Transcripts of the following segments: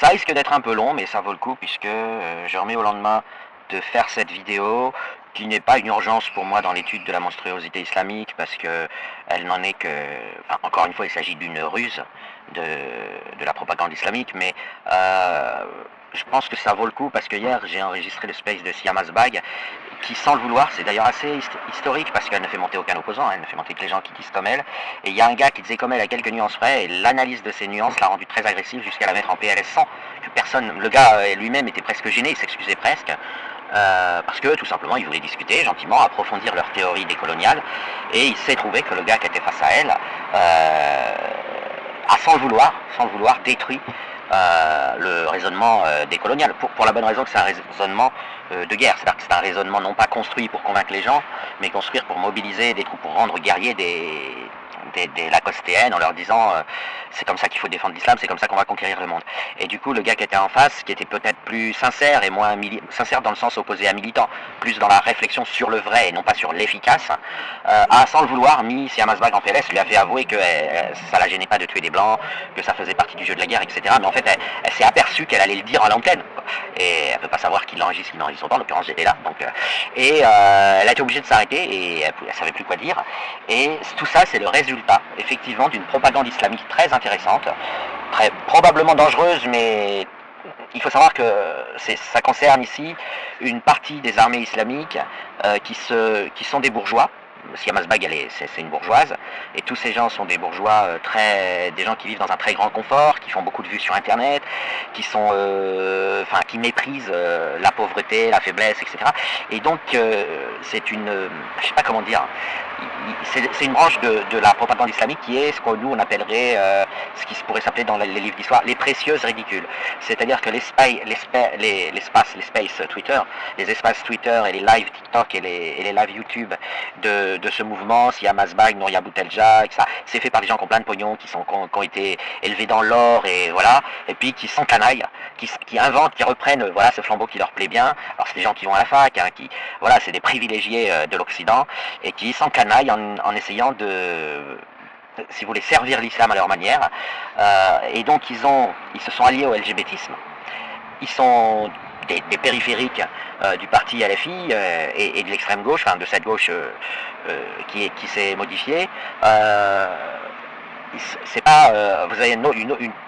Ça risque d'être un peu long, mais ça vaut le coup puisque je remets au lendemain de faire cette vidéo qui n'est pas une urgence pour moi dans l'étude de la monstruosité islamique parce que elle n'en est que... Enfin, encore une fois, il s'agit d'une ruse de la propagande islamique, mais je pense que ça vaut le coup parce que hier j'ai enregistré le space de Siam Asbag qui, sans le vouloir, c'est d'ailleurs assez historique parce qu'elle ne fait monter aucun opposant, elle ne fait monter que les gens qui disent comme elle. Et il y a un gars qui disait comme elle à quelques nuances près, et l'analyse de ces nuances l'a rendu très agressif jusqu'à la mettre en PLS 100. Que personne, le gars lui-même était presque gêné, il s'excusait presque. Parce que tout simplement ils voulaient discuter gentiment, approfondir leur théorie décoloniale, et il s'est trouvé que le gars qui était face à elle a sans le vouloir détruit le raisonnement décolonial, pour la bonne raison que c'est un raisonnement de guerre, c'est-à-dire que c'est un raisonnement non pas construit pour convaincre les gens, mais construire pour mobiliser des troupes, pour rendre guerriers des lacostéennes en leur disant c'est comme ça qu'il faut défendre l'islam, c'est comme ça qu'on va conquérir le monde. Et du coup le gars qui était en face, qui était peut-être plus sincère et moins sincère dans le sens opposé à militant, plus dans la réflexion sur le vrai et non pas sur l'efficace, a sans le vouloir mis Siam Asbag en PLS, lui a fait avouer que ça la gênait pas de tuer des blancs, que ça faisait partie du jeu de la guerre, etc. Mais en fait elle s'est aperçue qu'elle allait le dire à l'antenne, et elle peut pas savoir qui l'enregistre pas, en l'occurrence j'étais là, donc elle a été obligée de s'arrêter et elle savait plus quoi dire. Et tout ça c'est le résultat effectivement d'une propagande islamique très intéressante, probablement dangereuse, mais il faut savoir que ça concerne ici une partie des armées islamiques qui sont des bourgeois. Siam Asbag, c'est une bourgeoise, et tous ces gens sont des bourgeois des gens qui vivent dans un très grand confort, qui font beaucoup de vues sur Internet, qui qui méprisent la pauvreté, la faiblesse, etc. Et donc c'est une, je sais pas comment dire, c'est une branche de la propagande islamique qui est ce que nous on appellerait, ce qui pourrait s'appeler dans les livres d'histoire, les précieuses ridicules. C'est-à-dire que les spaces Twitter, les espaces Twitter et les lives TikTok et les lives YouTube de ce mouvement, Siam Asbag, Nouria Boutelja, etc. C'est fait par des gens qui ont plein de pognon, qui ont été élevés dans l'or, et voilà, et puis qui sont canailles, qui inventent, qui reprennent voilà ce flambeau qui leur plaît bien. Alors c'est des gens qui vont à la fac, hein, voilà, c'est des privilégiés de l'Occident, et qui s'encanaillent en essayant si vous voulez, servir l'islam à leur manière. Et donc ils se sont alliés au LGBTisme. Ils sont des périphériques du parti LFI et de l'extrême gauche, enfin de cette gauche qui s'est modifiée. C'est pas, vous avez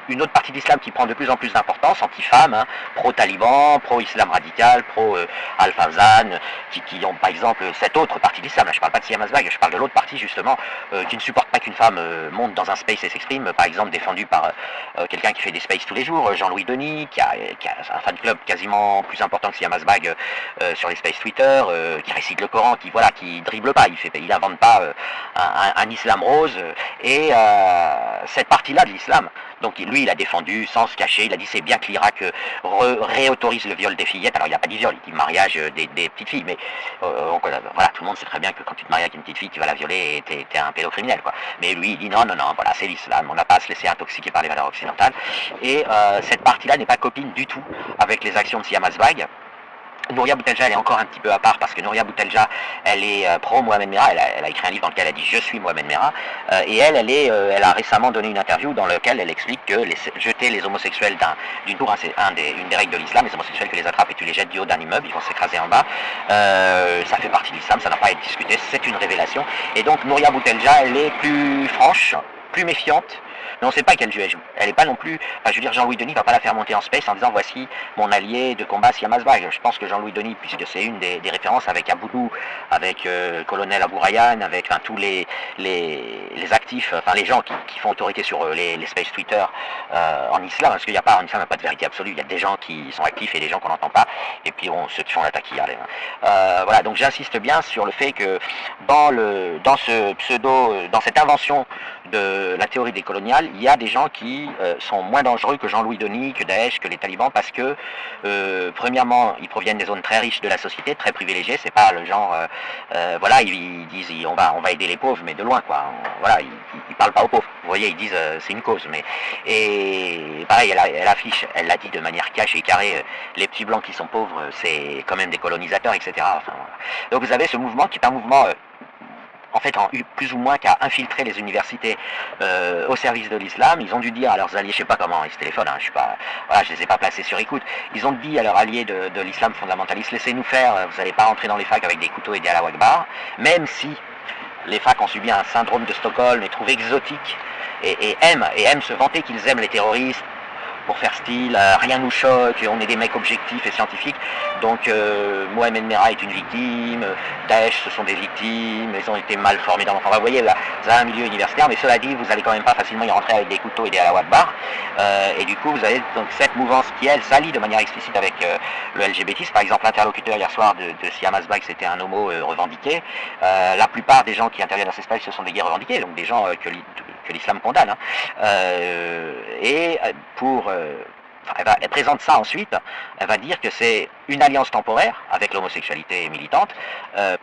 une autre partie de l'islam qui prend de plus en plus d'importance, anti-femme, hein, pro-taliban, pro-islam radical, pro-Al-Fawzan, qui ont par exemple cette autre partie de l'islam. Là, je parle pas de Siam Asbag, je parle de l'autre partie justement, qui ne supporte pas qu'une femme monte dans un space et s'exprime, par exemple défendu par quelqu'un qui fait des spaces tous les jours, Jean-Louis Denis, qui a un fan club quasiment plus important que Siam Asbag sur les spaces Twitter, qui récite le Coran, qui dribble pas, il invente pas un islam rose, et cette partie-là de l'islam. Donc lui, il a défendu sans se cacher, il a dit c'est bien que l'Irak réautorise le viol des fillettes. Alors il n'a pas dit viol, il dit mariage des petites filles, mais voilà, tout le monde sait très bien que quand tu te maries avec une petite fille, tu vas la violer et t'es un pédocriminel, quoi. Mais lui, il dit non, voilà, c'est l'islam, on n'a pas à se laisser intoxiquer par les valeurs occidentales. Et cette partie-là n'est pas copine du tout avec les actions de Siam Asbag. Nouria Boutelja, elle est encore un petit peu à part parce que Nouria Boutelja, elle est pro-Mohamed Merah, elle a écrit un livre dans lequel elle dit je suis Mohamed Merah, et elle a récemment donné une interview dans laquelle elle explique que jeter les homosexuels d'une tour, c'est une des règles de l'islam, les homosexuels que les attrapent et tu les jettes du haut d'un immeuble, ils vont s'écraser en bas, ça fait partie de l'islam, ça n'a pas à être discuté, c'est une révélation. Et donc Nouria Boutelja, elle est plus franche, plus méfiante, mais on ne sait pas quel jeu elle joue. Elle n'est pas non plus... Enfin, je veux dire, Jean-Louis Denis ne va pas la faire monter en space en disant voici mon allié de combat Siam Asbag. Je pense que Jean-Louis Denis, puisque c'est une des références avec Aboudou, avec Colonel Abou Rayhan, avec tous les actifs, enfin les gens qui font autorité sur les space Twitter en islam, parce qu'il n'y a pas, en islam, il n'y a pas de vérité absolue. Il y a des gens qui sont actifs et des gens qu'on n'entend pas, et puis ceux qui font la taquilla. Voilà, donc j'insiste bien sur le fait que dans cette invention de la théorie décoloniale, il y a des gens qui sont moins dangereux que Jean-Louis Denis, que Daesh, que les talibans, parce que premièrement, ils proviennent des zones très riches de la société, très privilégiées. C'est pas le genre, voilà, ils disent on va aider les pauvres, mais de loin, quoi. Voilà, ils parlent pas aux pauvres. Vous voyez, ils disent c'est une cause, et pareil, elle l'a dit de manière cache et carrée, les petits blancs qui sont pauvres, c'est quand même des colonisateurs, etc. Enfin, voilà. Donc vous avez ce mouvement qui est un mouvement en fait, plus ou moins qu'à infiltrer les universités au service de l'islam. Ils ont dû dire à leurs alliés, je sais pas comment ils se téléphonent, hein, je suis pas, voilà, je les ai pas placés sur écoute. Ils ont dit à leurs alliés de l'islam fondamentaliste, laissez-nous faire, vous n'allez pas rentrer dans les facs avec des couteaux et des Allahu Akbar, même si les facs ont subi un syndrome de Stockholm et trouvent exotique et aiment se vanter qu'ils aiment les terroristes. Pour faire style, rien nous choque, on est des mecs objectifs et scientifiques, donc Mohamed Merah est une victime, Daesh ce sont des victimes, ils ont été mal formés dans l'enfant. Vous voyez, là, vous avez un milieu universitaire, mais cela dit, vous allez quand même pas facilement y rentrer avec des couteaux et des Allahu Akbar, et du coup vous avez donc cette mouvance qui elle s'allie de manière explicite avec le LGBTisme. Par exemple, l'interlocuteur hier soir de Siam Asbag, c'était un homo revendiqué. La plupart des gens qui interviennent dans ces espaces, ce sont des gays revendiqués, donc des gens que l'islam condamne, hein. Et pour elle présente ça ensuite, elle va dire que c'est une alliance temporaire avec l'homosexualité militante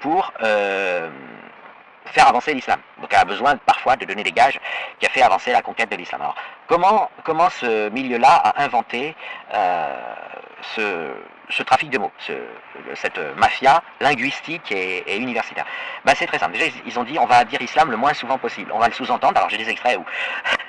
pour faire avancer l'islam. Donc elle a besoin parfois de donner des gages qui a fait avancer la conquête de l'islam. Alors comment ce milieu-là a inventé ce trafic de mots, cette mafia linguistique et universitaire? Ben, c'est très simple. Déjà, ils ont dit on va dire islam le moins souvent possible. On va le sous-entendre. Alors j'ai des extraits où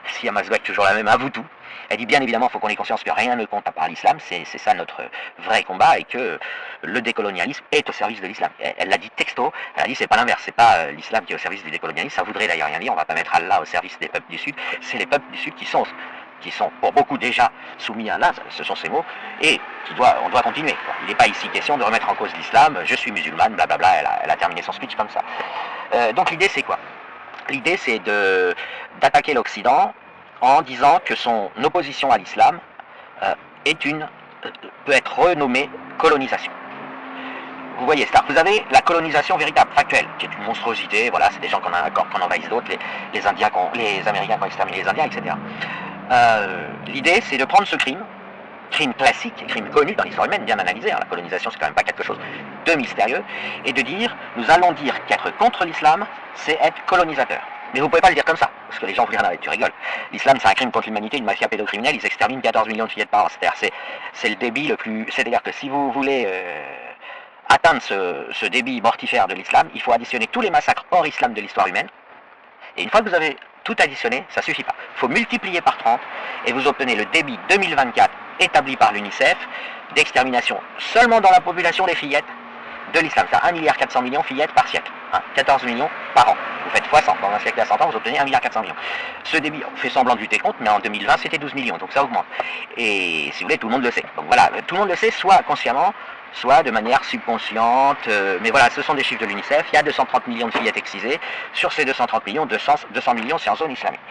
Siam Asbag, toujours la même, avoue tout. Elle dit bien évidemment, il faut qu'on ait conscience que rien ne compte à part l'islam, c'est ça notre vrai combat, et que le décolonialisme est au service de l'islam. Elle l'a dit texto, elle a dit c'est pas l'inverse, c'est pas l'islam qui est au service du décolonialisme, ça voudrait d'ailleurs rien dire, on va pas mettre Allah au service des peuples du Sud, c'est les peuples du Sud qui sont pour beaucoup déjà soumis à Allah, ce sont ces mots, et on doit continuer. Il n'est pas ici question de remettre en cause l'islam, je suis musulmane, blablabla, elle a terminé son speech comme ça. Donc l'idée c'est quoi? L'idée c'est d'attaquer l'Occident en disant que son opposition à l'islam peut être renommée colonisation. Vous voyez, vous avez la colonisation véritable, factuelle, qui est une monstruosité, voilà, c'est des gens qu'on envahisse d'autres, les Américains qui ont exterminé les Indiens, etc. L'idée, c'est de prendre ce crime classique, crime connu dans l'histoire humaine, bien analysé, hein, la colonisation c'est quand même pas quelque chose de mystérieux, et de dire, nous allons dire qu'être contre l'islam, c'est être colonisateur. Mais vous ne pouvez pas le dire comme ça, parce que les gens vous disent, tu rigoles. L'islam, c'est un crime contre l'humanité, une mafia pédocriminelle, ils exterminent 14 millions de fillettes par an. C'est le débit le plus... C'est-à-dire que si vous voulez atteindre ce débit mortifère de l'islam, il faut additionner tous les massacres hors islam de l'histoire humaine. Et une fois que vous avez tout additionné, ça ne suffit pas. Il faut multiplier par 30, et vous obtenez le débit 2024 établi par l'UNICEF d'extermination seulement dans la population des fillettes de l'islam. C'est 1,4 milliard fillettes par siècle, hein, 14 millions par an. Vous faites x 100, dans un siècle à 100 ans, vous obtenez 1,4 milliard. Ce débit, on fait semblant de lutter contre, mais en 2020, c'était 12 millions, donc ça augmente. Et si vous voulez, tout le monde le sait. Donc voilà, tout le monde le sait, soit consciemment, soit de manière subconsciente, mais voilà, ce sont des chiffres de l'UNICEF, il y a 230 millions de fillettes excisées, sur ces 230 millions, 200 millions c'est en zone islamique.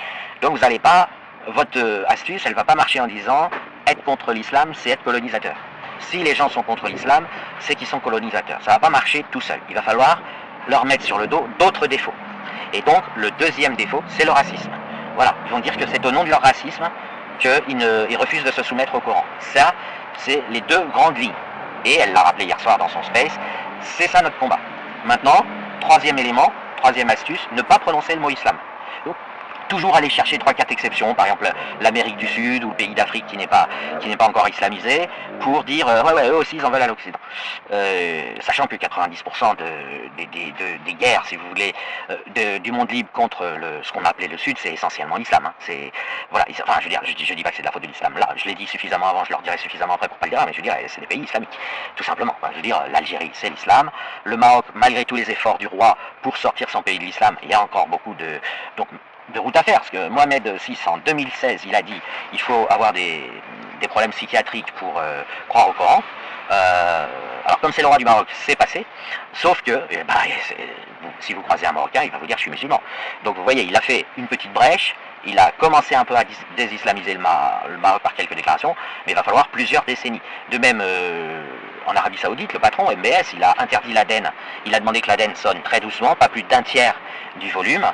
Donc vous n'allez pas, votre astuce, elle ne va pas marcher en disant, être contre l'islam, c'est être colonisateur. Si les gens sont contre l'islam, c'est qu'ils sont colonisateurs. Ça ne va pas marcher tout seul. Il va falloir leur mettre sur le dos d'autres défauts. Et donc, le deuxième défaut, c'est le racisme. Voilà, ils vont dire que c'est au nom de leur racisme qu'ils refusent de se soumettre au Coran. Ça, c'est les deux grandes lignes. Et elle l'a rappelé hier soir dans son space, c'est ça notre combat. Maintenant, troisième élément, troisième astuce, ne pas prononcer le mot islam. Donc, toujours aller chercher 3-4 exceptions, par exemple l'Amérique du Sud ou le pays d'Afrique qui n'est pas encore islamisé, pour dire ouais, eux aussi ils en veulent à l'Occident. Sachant que 90% des guerres, si vous voulez, du monde libre contre ce qu'on appelait le Sud, c'est essentiellement l'islam. Hein. Voilà, enfin, je dis pas que c'est de la faute de l'islam. Là, je l'ai dit suffisamment avant, je leur dirai suffisamment après pour pas le dire, mais je dirais c'est des pays islamiques, tout simplement. Enfin, je veux dire, l'Algérie, c'est l'islam. Le Maroc, malgré tous les efforts du roi pour sortir son pays de l'islam, il y a encore beaucoup de route à faire, parce que Mohamed VI, en 2016, il a dit il faut avoir des problèmes psychiatriques pour croire au Coran. Alors comme c'est le roi du Maroc, c'est passé, sauf que si vous croisez un Marocain, il va vous dire je suis musulman. Donc vous voyez, il a fait une petite brèche, il a commencé un peu à désislamiser le Maroc par quelques déclarations, mais il va falloir plusieurs décennies. De même, en Arabie Saoudite, le patron MBS, il a interdit l'Aden, il a demandé que l'Aden sonne très doucement, pas plus d'1 tiers du volume.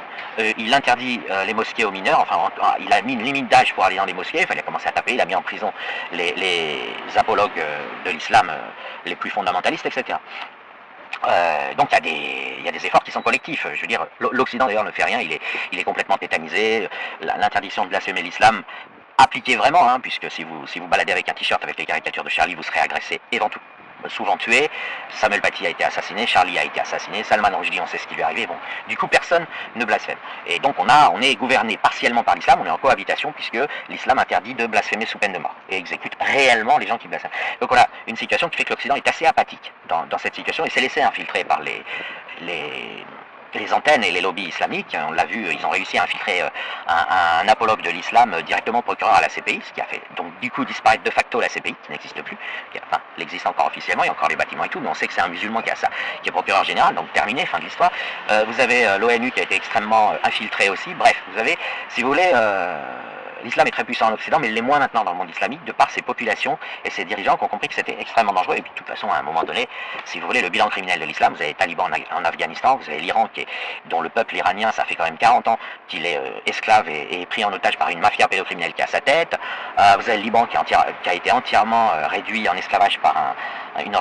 Il interdit les mosquées aux mineurs, enfin il a mis une limite d'âge pour aller dans les mosquées, il fallait commencer à taper, il a mis en prison les apologues de l'islam les plus fondamentalistes, etc. Donc il y a des efforts qui sont collectifs. Je veux dire, l'Occident d'ailleurs ne fait rien, il est complètement tétanisé. L'interdiction de blasphémer l'islam appliquée vraiment, hein, puisque si vous baladez avec un t-shirt avec les caricatures de Charlie, vous serez agressé et tout. souvent tués, Samuel Paty a été assassiné, Charlie a été assassiné, Salman Rushdie, on sait ce qui lui est arrivé, bon, du coup personne ne blasphème. Et donc on est gouverné partiellement par l'islam, on est en cohabitation puisque l'islam interdit de blasphémer sous peine de mort et exécute réellement les gens qui blasphèment. Donc on a une situation qui fait que l'Occident est assez apathique dans cette situation et s'est laissé infiltrer par les antennes et les lobbies islamiques. On l'a vu, ils ont réussi à infiltrer un apologue de l'islam directement procureur à la CPI, ce qui a fait donc du coup disparaître de facto la CPI, qui n'existe plus. Enfin, elle existe encore officiellement, il y a encore les bâtiments et tout, mais on sait que c'est un musulman qui a ça, qui est procureur général, donc terminé, fin de l'histoire. Vous avez l'ONU qui a été extrêmement infiltrée aussi. Bref, vous avez, si vous voulez, l'islam est très puissant en Occident, mais il l'est moins maintenant dans le monde islamique, de par ses populations et ses dirigeants qui ont compris que c'était extrêmement dangereux. Et puis de toute façon, à un moment donné, si vous voulez, le bilan criminel de l'islam, vous avez les talibans en Afghanistan, vous avez l'Iran dont le peuple iranien, ça fait quand même 40 ans qu'il est esclave et pris en otage par une mafia pédocriminelle qui a sa tête. Vous avez le Liban qui a été entièrement réduit en esclavage par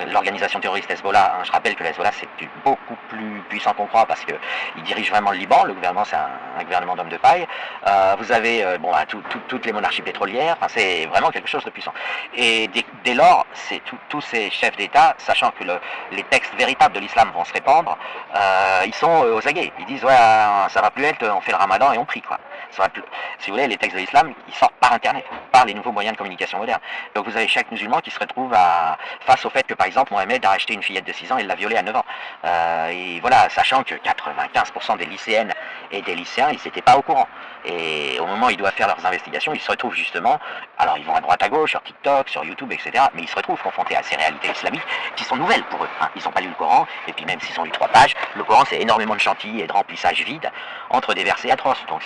l'organisation terroriste Hezbollah. Je rappelle que le Hezbollah c'est beaucoup plus puissant qu'on croit parce qu'il dirige vraiment le Liban. Le gouvernement c'est un gouvernement d'hommes de paille. Vous avez toutes les monarchies pétrolières. Enfin, c'est vraiment quelque chose de puissant. Et dès lors, c'est tous ces chefs d'État, sachant que les textes véritables de l'islam vont se répandre, ils sont aux aguets. Ils disent ouais, ça va plus être, on fait le Ramadan et on prie quoi. Si vous voulez, les textes de l'islam, ils sortent par Internet, par les nouveaux moyens de communication modernes. Donc vous avez chaque musulman qui se retrouve face au fait que par exemple Mohamed a acheté une fillette de 6 ans et l'a violée à 9 ans. Et voilà, sachant que 95% des lycéennes et des lycéens, ils n'étaient pas au courant. Et au moment où ils doivent faire leurs investigations, ils se retrouvent justement, alors ils vont à droite à gauche, sur TikTok, sur YouTube, etc. Mais ils se retrouvent confrontés à ces réalités islamiques qui sont nouvelles pour eux. Ils n'ont pas lu le Coran, et puis même s'ils ont lu 3 pages, le Coran c'est énormément de chantilly et de remplissage vide entre des versets atroces. Donc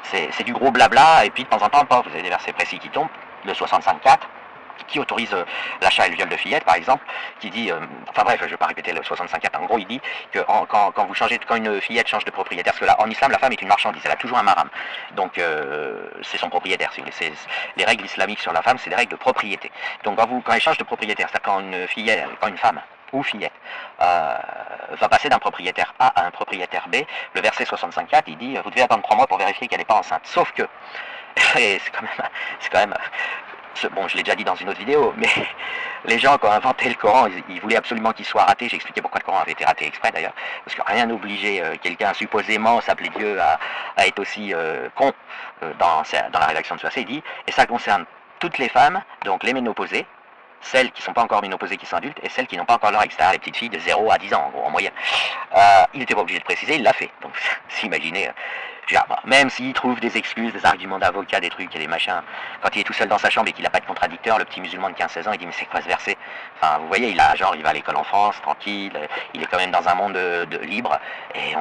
c'est du gros blabla, et puis de temps en temps, vous avez des versets précis qui tombent, le 65.4, qui autorise l'achat et le viol de fillettes, par exemple, qui dit, enfin bref, je ne vais pas répéter le 65.4, en gros, il dit que quand une fillette change de propriétaire, parce que là, en islam, la femme est une marchandise, elle a toujours un maram, donc c'est son propriétaire, si vous voulez. Les règles islamiques sur la femme, c'est des règles de propriété. Donc quand elle change de propriétaire, c'est-à-dire quand une femme ou fillette va passer d'un propriétaire A à un propriétaire B, le verset 65.4, il dit, vous devez attendre 3 mois pour vérifier qu'elle n'est pas enceinte. Sauf que, et c'est quand même bon, je l'ai déjà dit dans une autre vidéo, mais les gens qui ont inventé le Coran, ils voulaient absolument qu'il soit raté. J'ai expliqué pourquoi le Coran avait été raté exprès d'ailleurs, parce que rien n'obligeait quelqu'un supposément s'appeler Dieu à être aussi con dans la rédaction de ce verset. Il dit, et ça concerne toutes les femmes, donc les ménopausées, celles qui ne sont pas encore ménopausées, qui sont adultes, et celles qui n'ont pas encore leur règle, c'est-à-dire les petites filles de 0 à 10 ans, en gros, en moyenne. Il n'était pas obligé de préciser, il l'a fait. Donc, s'imaginez, même s'il trouve des excuses, des arguments d'avocat, des trucs et des machins, quand il est tout seul dans sa chambre et qu'il n'a pas de contradicteur, le petit musulman de 15-16 ans, il dit, mais c'est quoi ce verset? Enfin, vous voyez, il va à l'école en France, tranquille, il est quand même dans un monde libre, et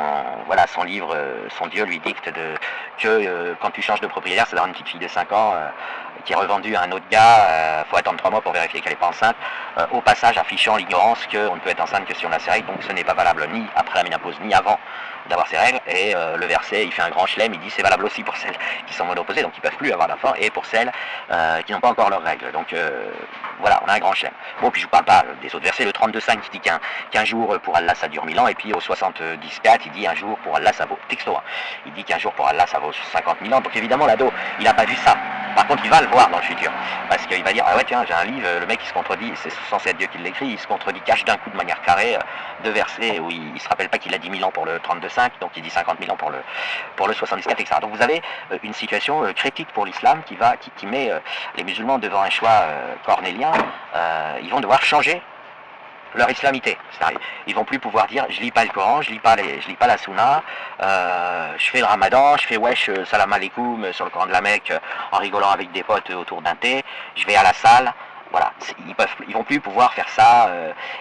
voilà, son livre, son Dieu lui dicte que quand tu changes de propriétaire, c'est dans une petite fille de 5 ans, qui est revendue à un autre gars, faut attendre 3 mois pour vérifier qu'elle n'est pas enceinte, au passage affichant l'ignorance qu'on ne peut être enceinte que si on a ses règles, donc ce n'est pas valable ni après la ménopause, ni avant d'avoir ses règles, et le verset, il fait un grand chelem, il dit c'est valable aussi pour celles qui sont ménopausées, donc ils ne peuvent plus avoir d'enfants, et pour celles qui n'ont pas encore leurs règles. Donc voilà, on a un grand chelem. Bon, puis je vous parle pas des autres versets, le 32.5 qui dit qu'un jour pour Allah ça dure 1000 ans, et puis au 70.4 il dit un jour pour Allah ça vaut, texto, hein, il dit qu'un jour pour Allah ça vaut 50 000 ans, donc évidemment l'ado, il n'a pas vu ça. Par contre, il va le voir dans le futur, parce qu'il va dire, ah ouais tiens, j'ai un livre, le mec il se contredit, c'est censé être Dieu qui l'écrit, il se contredit, cache d'un coup de manière carrée deux versets où il se rappelle pas qu'il a dit 1000 ans pour le 32.5, donc il dit 50 000 ans pour le 74, etc. Donc vous avez une situation critique pour l'islam qui met les musulmans devant un choix cornélien. Ils vont devoir changer leur islamité. Ils vont plus pouvoir dire je lis pas le Coran, je lis pas la Sunna, je fais le Ramadan, je fais wesh salam alaikum sur le Coran de la Mecque en rigolant avec des potes autour d'un thé, je vais à la salle. Voilà, ils vont plus pouvoir faire ça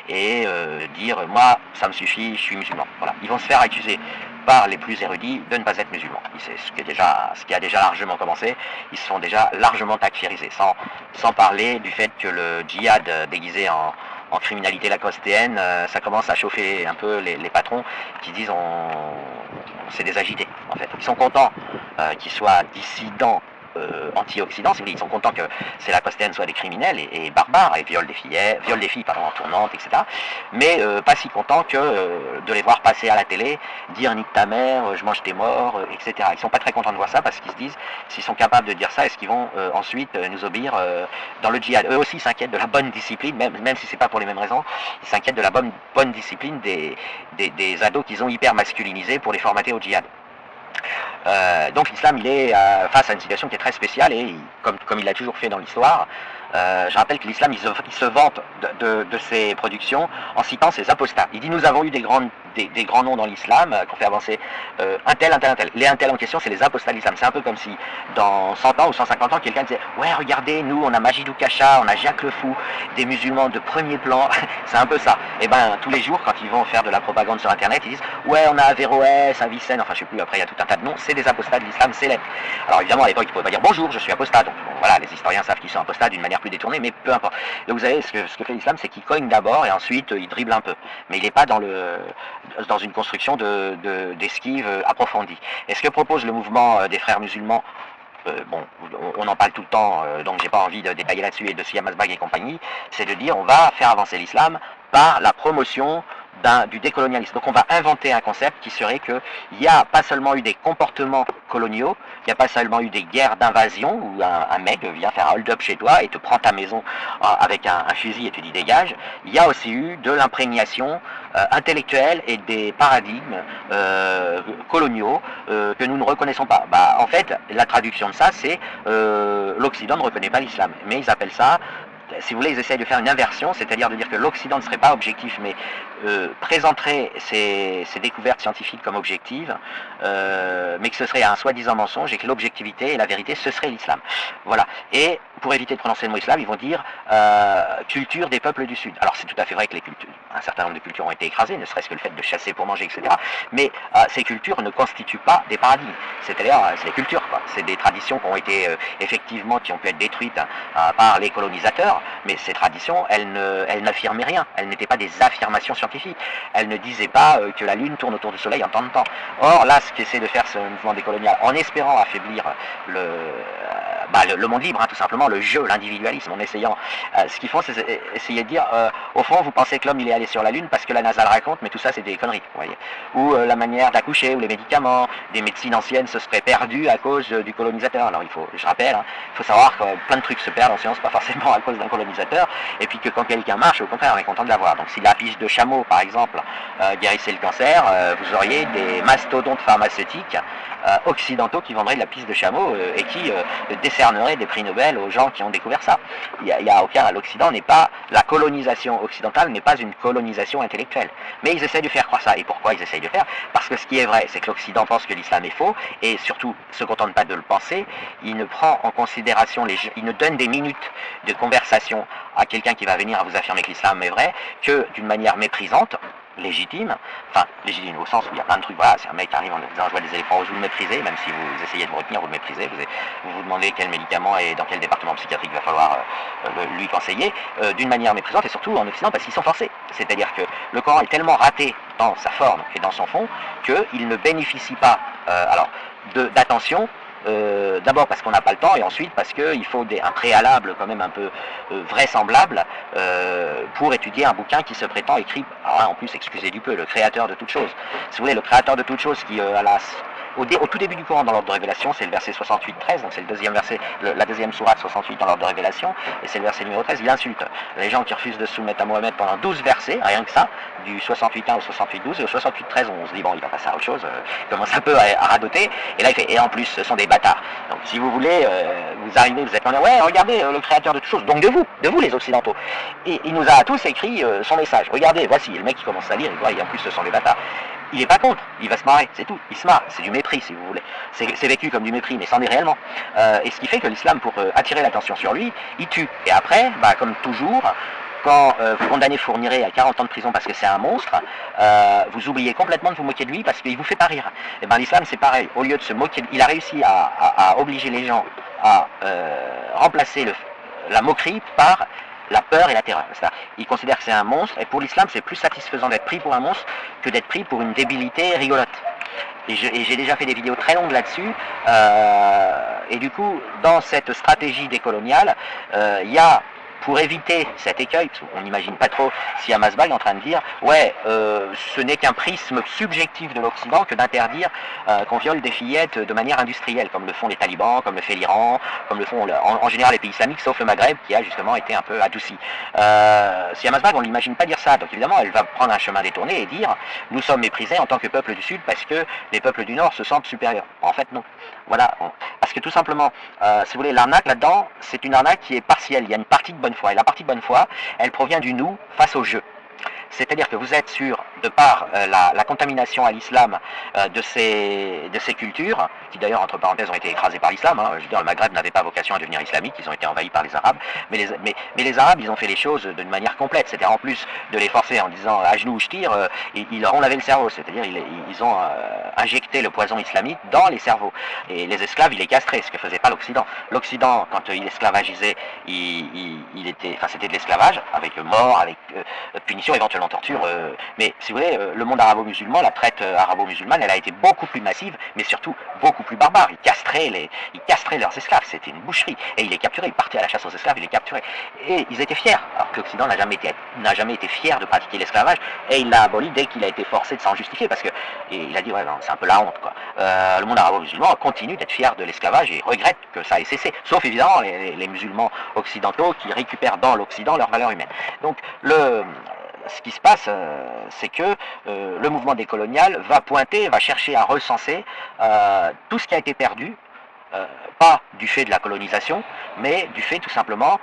et dire moi ça me suffit, je suis musulman. Voilà, ils vont se faire accuser par les plus érudits de ne pas être musulmans. C'est ce qui a déjà largement commencé. Ils se sont déjà largement takfirisés, sans parler du fait que le djihad déguisé en criminalité lacostéenne, ça commence à chauffer un peu les patrons qui disent c'est des agités en fait. Ils sont contents qu'ils soient dissidents anti-Occident, si vous voulez. Ils sont contents que ces Lacostiennes soient des criminels et barbares, et violent des filles pardon, en tournante, etc. Mais pas si contents que de les voir passer à la télé, dire nique ta mère, je mange tes morts, etc. Ils sont pas très contents de voir ça parce qu'ils se disent, s'ils sont capables de dire ça, est-ce qu'ils vont ensuite nous obéir dans le djihad. Eux aussi s'inquiètent de la bonne discipline, même si c'est pas pour les mêmes raisons, ils s'inquiètent de la bonne discipline des ados qu'ils ont hyper masculinisés pour les formater au djihad. Donc l'islam, il est face à une situation qui est très spéciale et comme il l'a toujours fait dans l'histoire. Je rappelle que l'islam, il se vante de ses productions en citant ses apostats. Il dit, nous avons eu des grands noms dans l'islam qu'on fait avancer un tel. Les un tel en question, c'est les apostats de l'islam. C'est un peu comme si dans 100 ans ou 150 ans, quelqu'un disait, ouais, regardez, nous, on a Majidou Kacha, on a Jacques le Fou, des musulmans de premier plan. C'est un peu ça. Et ben, tous les jours, quand ils vont faire de la propagande sur Internet, ils disent, ouais, on a Averroès, Avicenne, enfin, je sais plus, après, il y a tout un tas de noms. C'est des apostats de l'islam célèbres. Alors, évidemment, à l'époque, il ne pouvait pas dire, bonjour, je suis apostat. Donc, bon, voilà, les historiens savent qu'ils sont apostats d'une manière plus détournée, mais peu importe. Donc, vous savez, ce que fait l'islam, c'est qu'il cogne d'abord et ensuite, il dribble un peu. Mais il n'est pas dans une construction d'esquive approfondie. Et ce que propose le mouvement des frères musulmans, bon, on en parle tout le temps, donc j'ai pas envie de détailler là-dessus, et de Siam Asbagh et compagnie, c'est de dire on va faire avancer l'islam par la promotion du décolonialisme. Donc on va inventer un concept qui serait qu'il n'y a pas seulement eu des comportements coloniaux, il n'y a pas seulement eu des guerres d'invasion où un mec vient faire un hold-up chez toi et te prend ta maison avec un fusil et te dit dégage. Il y a aussi eu de l'imprégnation intellectuelle et des paradigmes coloniaux que nous ne reconnaissons pas. Bah, en fait, la traduction de ça, c'est l'Occident ne reconnaît pas l'islam, mais ils appellent ça, si vous voulez, ils essayent de faire une inversion, c'est-à-dire de dire que l'Occident ne serait pas objectif, mais présenterait ses découvertes scientifiques comme objectives, mais que ce serait un soi-disant mensonge et que l'objectivité et la vérité, ce serait l'islam. Voilà. Et pour éviter de prononcer le mot islam, ils vont dire culture des peuples du Sud. Alors c'est tout à fait vrai que un certain nombre de cultures ont été écrasées, ne serait-ce que le fait de chasser pour manger, etc. Mais ces cultures ne constituent pas des paradigmes. C'est-à-dire, c'est des cultures, quoi. C'est des traditions qui ont été effectivement, qui ont pu être détruites par les colonisateurs, mais ces traditions, elles n'affirmaient rien. Elles n'étaient pas des affirmations scientifiques. Elles ne disaient pas que la Lune tourne autour du Soleil en temps de temps. Or, là, ce qu'essaie de faire ce mouvement décolonial, en espérant affaiblir le monde libre, hein, tout simplement, le jeu, l'individualisme, en essayant, ce qu'ils font, c'est essayer de dire, au fond, vous pensez que l'homme, il est allé sur la Lune parce que la NASA le raconte, mais tout ça, c'est des conneries, vous voyez. Ou la manière d'accoucher, ou les médicaments, des médecines anciennes se seraient perdues à cause du colonisateur. Alors, je rappelle, hein, il faut savoir que plein de trucs se perdent en science, pas forcément à cause d'un colonisateur, et puis que quand quelqu'un marche, au contraire, on est content de l'avoir. Donc, si la piche de chameau, par exemple, guérissait le cancer, vous auriez des mastodontes pharmaceutiques occidentaux qui vendraient de la pisse de chameau et qui décerneraient des prix Nobel aux gens qui ont découvert ça. Il y a aucun, l'Occident n'est pas, la colonisation occidentale n'est pas une colonisation intellectuelle. Mais ils essayent de faire croire ça. Et pourquoi ils essayent de faire? Parce que ce qui est vrai, c'est que l'Occident pense que l'islam est faux, et surtout se contente pas de le penser, il ne prend en considération il ne donne des minutes de conversation à quelqu'un qui va venir à vous affirmer que l'islam est vrai que d'une manière méprisante, légitime au sens où il y a plein de trucs, voilà, c'est un mec qui arrive en disant je vois des éléphants rouges, vous le méprisez, même si vous essayez de me retenir, vous le méprisez, vous demandez quel médicament et dans quel département psychiatrique il va falloir lui conseiller, d'une manière méprisante, et surtout en Occident parce qu'ils sont forcés. C'est-à-dire que le Coran est tellement raté dans sa forme et dans son fond qu'il ne bénéficie pas d'attention. D'abord parce qu'on n'a pas le temps, et ensuite parce qu'il faut un préalable quand même un peu vraisemblable pour étudier un bouquin qui se prétend écrit, en plus, excusez du peu, le créateur de toute chose. Si vous voulez, le créateur de toute chose qui, au tout début du Coran dans l'ordre de révélation, c'est le verset 68-13, donc c'est le deuxième verset, la deuxième sourate 68 dans l'ordre de révélation, et c'est le verset numéro 13, il insulte les gens qui refusent de se soumettre à Mohammed pendant 12 versets, rien que ça, du 68-1 au 68-12, et au 68-13 on se dit bon, il va passer à autre chose, il commence un peu à radoter, et là il fait, et en plus ce sont des bâtards. Donc si vous voulez, vous arrivez, vous êtes en ouais, regardez, le créateur de toutes choses, donc de vous les occidentaux. Et il nous a tous écrit son message, regardez, voici, et le mec qui commence à lire, il voit, et en plus ce sont des bâtards. Il n'est pas contre, il va se marrer, c'est tout, il se marre, c'est du mépris si vous voulez, c'est vécu comme du mépris, mais c'en est réellement. Et ce qui fait que l'islam, pour attirer l'attention sur lui, il tue. Et après, comme toujours, quand vous condamnez Fourniret à 40 ans de prison parce que c'est un monstre, vous oubliez complètement de vous moquer de lui parce qu'il vous fait pas rire. Et l'islam c'est pareil, au lieu de se moquer, il a réussi à obliger les gens à remplacer la moquerie par la peur et la terreur. Il considère que c'est un monstre, et pour l'islam c'est plus satisfaisant d'être pris pour un monstre que d'être pris pour une débilité rigolote. et j'ai déjà fait des vidéos très longues là-dessus. Et du coup, dans cette stratégie décoloniale, il y a, pour éviter cet écueil, parce qu'on n'imagine pas trop si Hamasbag est en train de dire ouais, ce n'est qu'un prisme subjectif de l'Occident que d'interdire qu'on viole des fillettes de manière industrielle, comme le font les talibans, comme le fait l'Iran, comme le font en général les pays islamiques, sauf le Maghreb qui a justement été un peu adouci. Si Hamasbag, on ne l'imagine pas dire ça, donc évidemment elle va prendre un chemin détourné et dire nous sommes méprisés en tant que peuple du Sud parce que les peuples du Nord se sentent supérieurs. En fait non. Voilà, parce que tout simplement, si vous voulez, l'arnaque là-dedans, c'est une arnaque qui est partielle, il y a une partie de bonne foi, et la partie de bonne foi, elle provient du nous face au je. C'est-à-dire que vous êtes sûr, de par la contamination à l'islam de ces cultures, qui d'ailleurs, entre parenthèses, ont été écrasées par l'islam, je veux dire, le Maghreb n'avait pas vocation à devenir islamique, ils ont été envahis par les Arabes, mais les Arabes, ils ont fait les choses d'une manière complète, c'est-à-dire en plus de les forcer en disant à genoux je tire, ils leur ont lavé le cerveau, c'est-à-dire ils ont injecté le poison islamique dans les cerveaux, et les esclaves, ils les castraient, ce que faisait pas l'Occident. L'Occident, quand il esclavagisait, c'était de l'esclavage, avec mort, avec punition, éventuellement torture, mais si vous voulez, le monde arabo-musulman, la traite arabo-musulmane, elle a été beaucoup plus massive, mais surtout beaucoup plus barbare. Ils castraient leurs esclaves, c'était une boucherie, et ils les capturaient, ils partaient à la chasse aux esclaves, ils les capturaient, et ils étaient fiers, alors que l'Occident n'a jamais été fier de pratiquer l'esclavage, et il l'a aboli dès qu'il a été forcé de s'en justifier, parce que il a dit ouais, c'est un peu la honte, quoi. Le monde arabo-musulman continue d'être fier de l'esclavage et regrette que ça ait cessé, sauf évidemment les musulmans occidentaux qui récupèrent dans l'Occident leurs valeurs humaines. Donc ce qui se passe, c'est que le mouvement décolonial va pointer, va chercher à recenser tout ce qui a été perdu, pas du fait de la colonisation, mais du fait tout simplement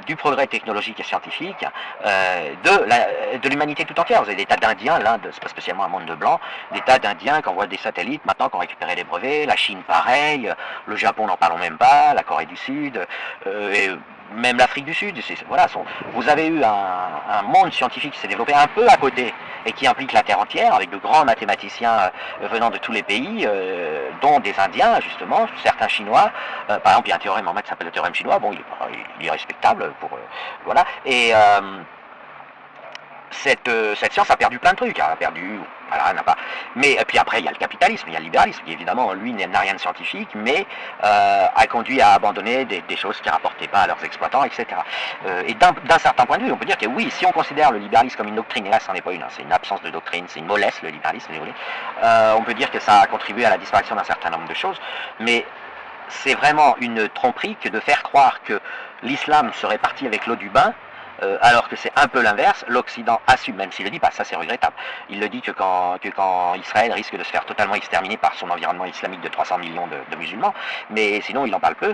du progrès technologique et scientifique de l'humanité tout entière. Vous avez des tas d'Indiens, l'Inde, c'est pas spécialement un monde de blancs, des tas d'Indiens qui envoient des satellites maintenant, qui ont récupéré les brevets, la Chine pareil, le Japon n'en parlons même pas, la Corée du Sud, et même l'Afrique du Sud, voilà, vous avez eu un monde scientifique qui s'est développé un peu à côté et qui implique la Terre entière, avec de grands mathématiciens venant de tous les pays, dont des Indiens, justement, certains Chinois. Par exemple, il y a un théorème en maths qui s'appelle le théorème chinois, bon, il est respectable, voilà, et cette science a perdu plein de trucs, elle a perdu, voilà, n'a pas. Mais puis après il y a le capitalisme, il y a le libéralisme, qui évidemment lui n'a rien de scientifique, mais a conduit à abandonner des choses qui ne rapportaient pas à leurs exploitants, etc. Et d'un certain point de vue, on peut dire que oui, si on considère le libéralisme comme une doctrine, et là ce n'en est pas une, c'est une absence de doctrine, c'est une mollesse le libéralisme, si vous voulez, on peut dire que ça a contribué à la disparition d'un certain nombre de choses, mais c'est vraiment une tromperie que de faire croire que l'islam serait parti avec l'eau du bain, alors que c'est un peu l'inverse. L'Occident assume, même s'il ne le dit pas, ça c'est regrettable, il le dit que quand Israël risque de se faire totalement exterminer par son environnement islamique de 300 millions de musulmans, mais sinon il en parle peu.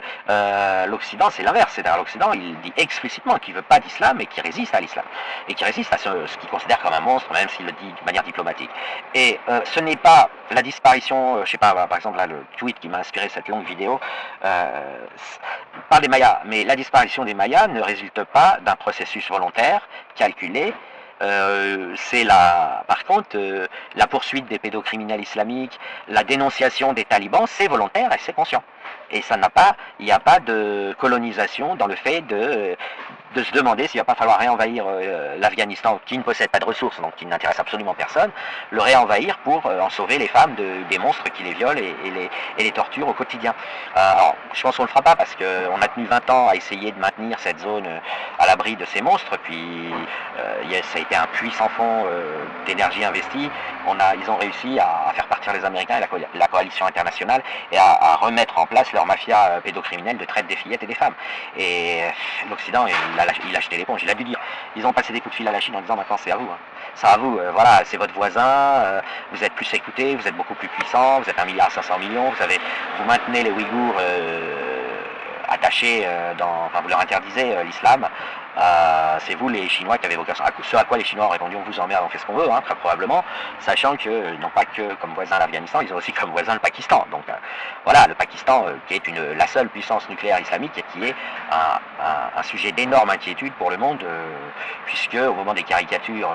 L'Occident c'est l'inverse, c'est-à-dire l'Occident il dit explicitement qu'il ne veut pas d'islam et qu'il résiste à l'islam, et qu'il résiste à ce qu'il considère comme un monstre, même s'il le dit de manière diplomatique. Et ce n'est pas la disparition, je sais pas, par exemple là le tweet qui m'a inspiré cette longue vidéo, parle des Mayas, mais la disparition des Mayas ne résulte pas d'un processus volontaire, calculé. C'est par contre la poursuite des pédocriminels islamiques, la dénonciation des talibans, c'est volontaire et c'est conscient. Et il n'y a pas de colonisation dans le fait de se demander s'il ne va pas falloir réenvahir l'Afghanistan, qui ne possède pas de ressources, donc qui n'intéresse absolument personne, le réenvahir pour en sauver les femmes des monstres qui les violent et les torturent au quotidien. Alors, je pense qu'on ne le fera pas parce qu'on a tenu 20 ans à essayer de maintenir cette zone à l'abri de ces monstres, puis ça a été un puits sans fond d'énergie investie. Ils ont réussi à faire partir les Américains et la coalition internationale et à remettre en place leur mafia pédocriminelle de traite des fillettes et des femmes. Et l'Occident, il a jeté l'éponge, il a dû dire. Ils ont passé des coups de fil à la Chine en disant maintenant c'est à vous. C'est à vous, voilà, c'est votre voisin, vous êtes plus écoutés, vous êtes beaucoup plus puissants, vous êtes 1,5 milliard, vous maintenez les Ouïghours attachés, vous leur interdisez l'islam. C'est vous les Chinois qui avez vocation. Ce à quoi les Chinois ont répondu on vous emmerde, on fait ce qu'on veut, très probablement, sachant qu'ils n'ont pas que comme voisin l'Afghanistan, ils ont aussi comme voisin le Pakistan. Donc voilà, le Pakistan qui est la seule puissance nucléaire islamique et qui est un sujet d'énorme inquiétude pour le monde, puisque au moment des caricatures,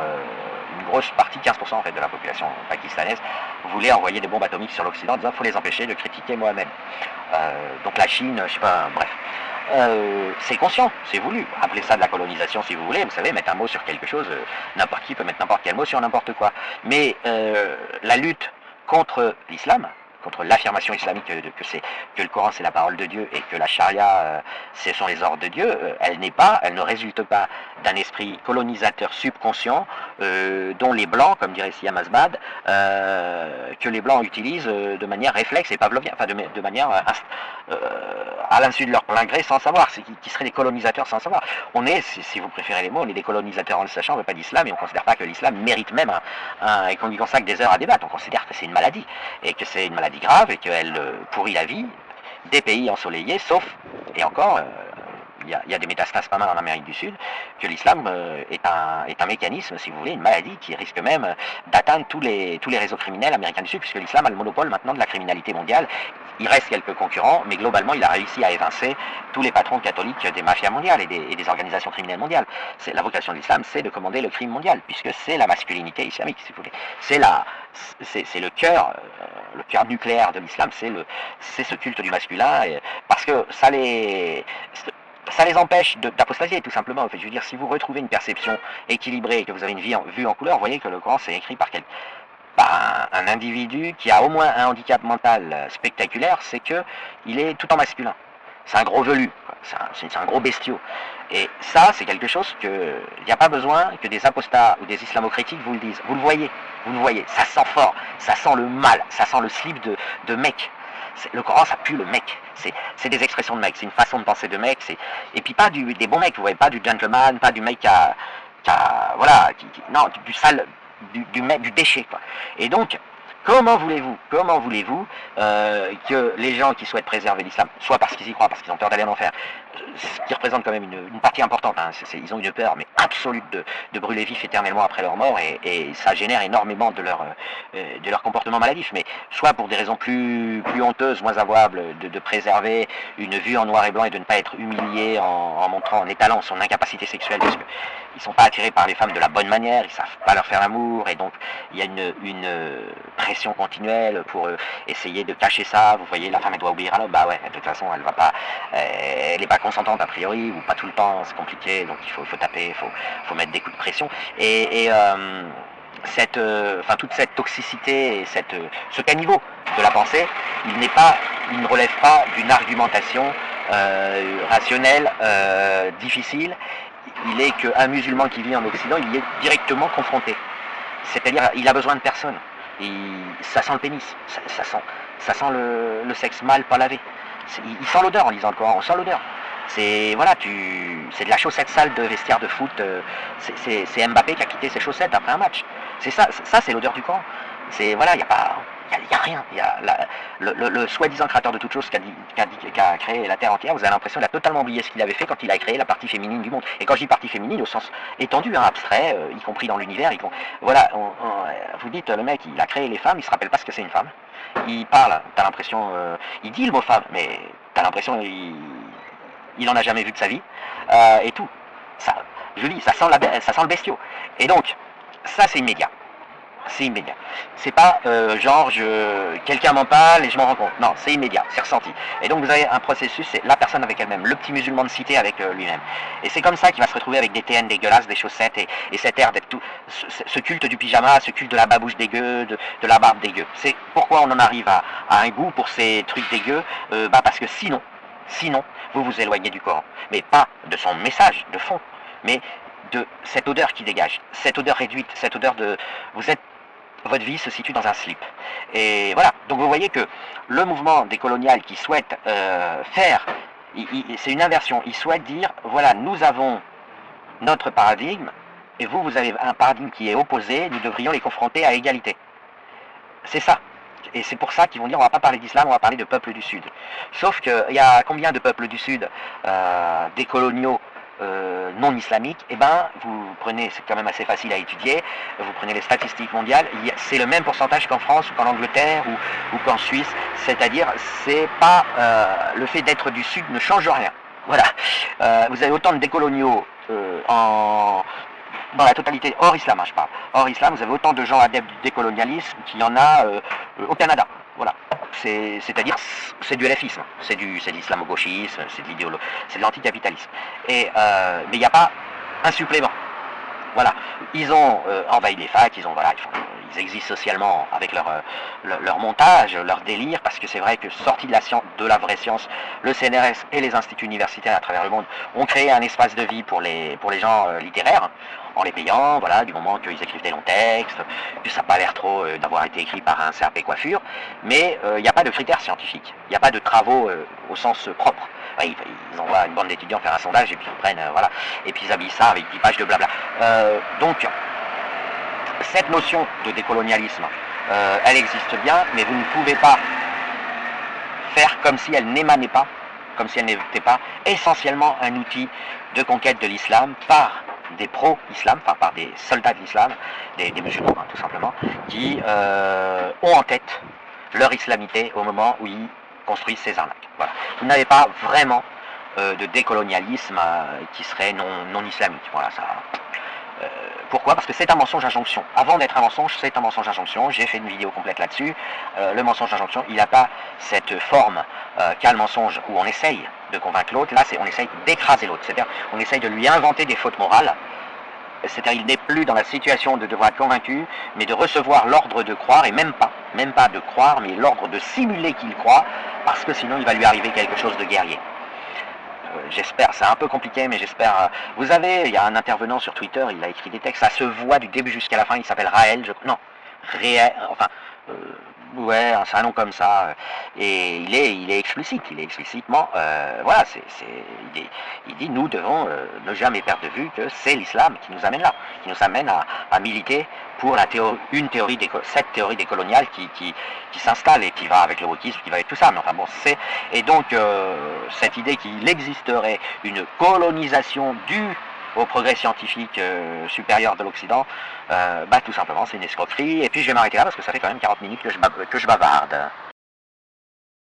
une grosse partie, 15% en fait, de la population pakistanaise, voulait envoyer des bombes atomiques sur l'Occident en disant qu'il faut les empêcher de critiquer Mohamed. Donc la Chine, je sais pas, bref. C'est conscient, c'est voulu. Appelez ça de la colonisation si vous voulez, vous savez, mettre un mot sur quelque chose, n'importe qui peut mettre n'importe quel mot sur n'importe quoi. Mais la lutte contre l'islam, contre l'affirmation islamique que le Coran c'est la parole de Dieu et que la charia ce sont les ordres de Dieu, elle ne résulte pas d'un esprit colonisateur subconscient dont les blancs, comme dirait Siam Asbad, que les blancs utilisent de manière réflexe et pavlovienne, enfin de manière à l'insu de leur plein gré sans savoir, qui seraient des colonisateurs sans savoir. On est, si vous préférez les mots, on est des colonisateurs en le sachant, on ne veut pas d'islam et on ne considère pas que l'islam mérite même et qu'on y consacre des heures à débattre, on considère que c'est une maladie et que c'est une maladie grave et qu'elle pourrit la vie des pays ensoleillés, sauf, et encore, il y a des métastases pas mal en Amérique du Sud, que l'islam est un mécanisme, si vous voulez, une maladie qui risque même d'atteindre tous les réseaux criminels américains du Sud, puisque l'islam a le monopole maintenant de la criminalité mondiale. Il reste quelques concurrents, mais globalement, il a réussi à évincer tous les patrons catholiques des mafias mondiales et des organisations criminelles mondiales. La vocation de l'islam, c'est de commander le crime mondial, puisque c'est la masculinité islamique, si vous voulez. C'est le cœur nucléaire de l'islam, c'est ce culte du masculin, parce que ça les empêche d'apostasier, tout simplement. En fait, je veux dire, si vous retrouvez une perception équilibrée et que vous avez une vue en couleur, vous voyez que le Coran c'est écrit par un individu qui a au moins un handicap mental spectaculaire, c'est que il est tout en masculin. C'est un gros velu, c'est un gros bestiau. Et ça, c'est quelque chose que il n'y a pas besoin que des apostats ou des islamo-critiques vous le disent. Vous le voyez, ça sent fort, ça sent le mal, ça sent le slip de mec. Le Coran, ça pue le mec. C'est des expressions de mec, c'est une façon de penser de mec. Et puis pas des bons mecs, vous voyez, pas du gentleman, pas du mec non, du sale, du déchet, quoi. Et donc, comment voulez-vous que les gens qui souhaitent préserver l'islam, soit parce qu'ils y croient, parce qu'ils ont peur d'aller en enfer, ce qui représente quand même une partie importante, hein, ils ont une peur mais absolue de brûler vifs éternellement après leur mort, et ça génère énormément de leur comportement maladif, mais soit pour des raisons plus honteuses, moins avouables, de préserver une vue en noir et blanc et de ne pas être humilié en étalant son incapacité sexuelle, parce qu'ils ne sont pas attirés par les femmes de la bonne manière, ils ne savent pas leur faire l'amour, et donc il y a une pression continuelle pour essayer de cacher ça. Vous voyez, la femme elle doit obéir à l'homme, bah ouais, de toute façon elle va pas, elle n'est pas consentante a priori, ou pas tout le temps, c'est compliqué, donc il faut taper, il faut mettre des coups de pression, toute cette toxicité et ce caniveau de la pensée, il ne relève pas d'une argumentation rationnelle, difficile. Il est qu'un musulman qui vit en Occident, il y est directement confronté. C'est-à-dire, il a besoin de personne. Ça sent le pénis, ça sent le sexe mâle pas lavé. Il sent l'odeur en lisant le Coran, on sent l'odeur. C'est de la chaussette sale de vestiaire de foot. C'est Mbappé qui a quitté ses chaussettes après un match. C'est ça c'est l'odeur du Coran. Il n'y a rien. Le soi-disant créateur de toute chose qui a créé la Terre entière, vous avez l'impression qu'il a totalement oublié ce qu'il avait fait quand il a créé la partie féminine du monde. Et quand je dis partie féminine, au sens étendu, abstrait, y compris dans l'univers, voilà, vous dites, le mec, il a créé les femmes, il se rappelle pas ce que c'est une femme. Il parle, t'as l'impression, il dit le mot femme, mais t'as l'impression il en a jamais vu de sa vie, et tout. Ça, je dis, ça sent le bestiau. Et donc, ça c'est immédiat. C'est pas quelqu'un m'en parle et je m'en rends compte. Non, c'est immédiat, c'est ressenti. Et donc vous avez un processus, c'est la personne avec elle-même, le petit musulman de cité avec lui-même. Et c'est comme ça qu'il va se retrouver avec des TN dégueulasses, des chaussettes et cette ère d'être tout, ce culte du pyjama, ce culte de la babouche dégueu, de la barbe dégueu. C'est pourquoi on en arrive à un goût pour ces trucs dégueux, parce que sinon, vous vous éloignez du Coran. Mais pas de son message de fond, mais de cette odeur qui dégage, cette odeur réduite, cette odeur de... Votre vie se situe dans un slip. Et voilà, donc vous voyez que le mouvement décolonial qui souhaite faire, c'est une inversion, il souhaite dire, voilà, nous avons notre paradigme, et vous avez un paradigme qui est opposé, nous devrions les confronter à égalité. C'est ça. Et c'est pour ça qu'ils vont dire, on va pas parler d'islam, on va parler de peuples du Sud. Sauf qu'il y a combien de peuples du Sud décoloniaux non islamiques, vous prenez, c'est quand même assez facile à étudier, vous prenez les statistiques mondiales, c'est le même pourcentage qu'en France ou qu'en Angleterre ou qu'en Suisse, c'est-à-dire c'est pas le fait d'être du Sud ne change rien. Voilà, vous avez autant de décoloniaux dans la totalité, hors islam, je parle, hors islam, vous avez autant de gens adeptes du décolonialisme qu'il y en a au Canada. Voilà. C'est-à-dire, c'est du LFisme, c'est de l'islamo-gauchisme, c'est de l'anticapitalisme. Mais il n'y a pas un supplément. Voilà. Ils ont envahi les facs, ils existent socialement avec leur montage, leur délire, parce que c'est vrai que sortis de la vraie science, le CNRS et les instituts universitaires à travers le monde ont créé un espace de vie pour les gens littéraires, en les payant, voilà, du moment qu'ils écrivent des longs textes, que ça n'a pas l'air trop d'avoir été écrit par un CAP coiffure, mais il n'y a pas de critères scientifiques, il n'y a pas de travaux au sens propre. Ils envoient une bande d'étudiants faire un sondage et puis ils prennent, voilà, et puis ils habillent ça avec 10 pages de blabla. Donc, cette notion de décolonialisme, elle existe bien, mais vous ne pouvez pas faire comme si elle n'émanait pas, comme si elle n'était pas essentiellement un outil de conquête de l'islam par des pro-islam, enfin par des soldats de l'islam, des musulmans hein, tout simplement, qui ont en tête leur islamité au moment où ils construisent ces arnaques. Voilà. Vous n'avez pas vraiment de décolonialisme qui serait non islamique. Voilà, ça. Pourquoi? Parce que c'est un mensonge à jonction. Avant d'être un mensonge, c'est un mensonge à jonction. J'ai fait une vidéo complète là-dessus. Le mensonge à jonction, il n'a pas cette forme qu'a le mensonge où on essaye de convaincre l'autre. Là, on essaye d'écraser l'autre. C'est-à-dire, on essaye de lui inventer des fautes morales. C'est-à-dire, il n'est plus dans la situation de devoir être convaincu, mais de recevoir l'ordre de croire, et même pas de croire, mais l'ordre de simuler qu'il croit, parce que sinon, il va lui arriver quelque chose de guerrier. J'espère, c'est un peu compliqué, mais j'espère. Vous savez, il y a un intervenant sur Twitter, il a écrit des textes, ça se voit du début jusqu'à la fin, il s'appelle Raël, non, Réel, enfin, ouais, c'est un nom comme ça, et il est explicite, il est explicitement, voilà, il dit, nous devons ne jamais perdre de vue que c'est l'islam qui nous amène là, qui nous amène à militer pour cette théorie décoloniale qui s'installe et qui va avec le wokisme, qui va avec tout ça. Mais enfin bon, et donc cette idée qu'il existerait une colonisation due au progrès scientifique supérieur de l'Occident, tout simplement c'est une escroquerie. Et puis je vais m'arrêter là parce que ça fait quand même 40 minutes que je bavarde.